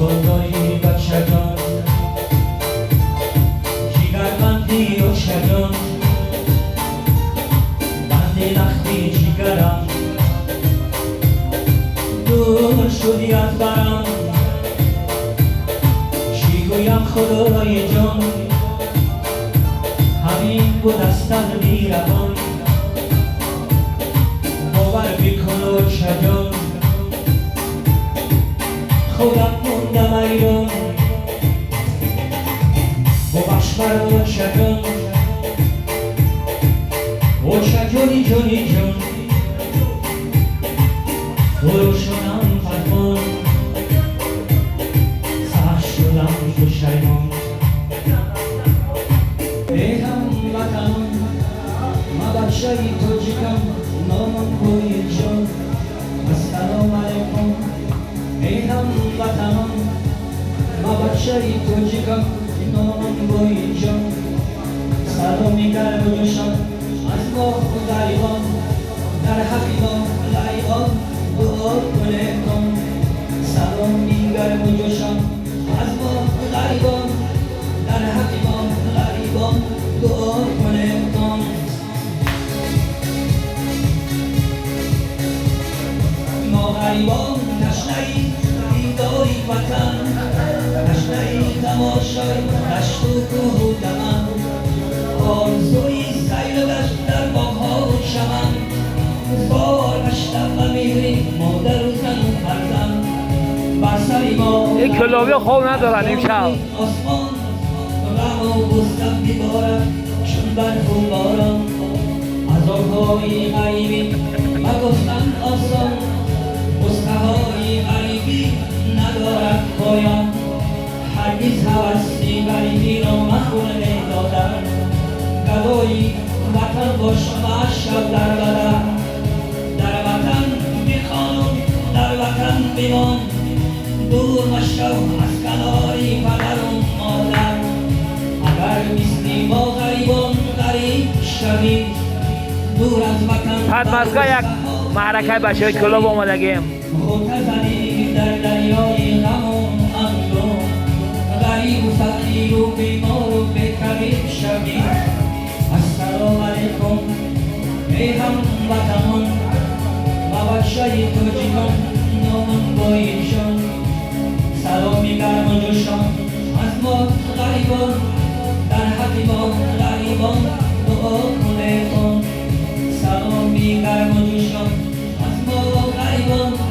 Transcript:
خدایی بچه جان جیگربندی روشه جان بندی لختی جیگرم دور شدی از برم چی گویم خدای جان همین بود از تن میروان باور بیکن روشه جان خودم موندم ایران ببخش مرا روشه جان روشه جانی جانی جان روشنم فرمان سخت شدم پشیمان ای هموطنان من بچه تاجیکم نامم گوی جان السلام علیکم ای هموطنان من بچه تاجیکم نامم گوی جان سلامی گرم و جوشم از ما غریبان در حق ما غریبان دعا کنم سلامی گرم و جوشم از ما غریبان در حق ما غریبان دعا کنم ما غریبان تشنه‌ای دیداری وطن تشنه‌ای تماشای دشت و کوه و دمن آرزوی سیر و گشت در باغ‌ها و چمن بار گشتم و میری مادر و زن و فرزند بر سری ما یک کلاوی خواب ندارن امشب آسمان غم و بستم میبارد چون برف و باران عذاب‌های غریبی مگفتن آسان غصه‌های غریبی ندارد پایان هرگز هوسی غریبی را مخور نمی‌دادم گدایی وطن باشم از شب در بدن در وطن میخوانم در وطن بیمان دور مشو از کناری پدر و مادر اگر مثلی ما غریبان غریب شوید دور از وطن پدمزگاه یک معرکه بچه کلاب آمدگیم متزنی در دریای غم و اندوه غریب و فقیر و بیمار و بکبیر شوید السلام علیکم ای هموطنان و بچه تاجیکان نامم گویشان سلامی گرم و جوشان از ما غریبان در حق ما غریبان دعا کنم سلامی گرم و جوشان از ما غریبان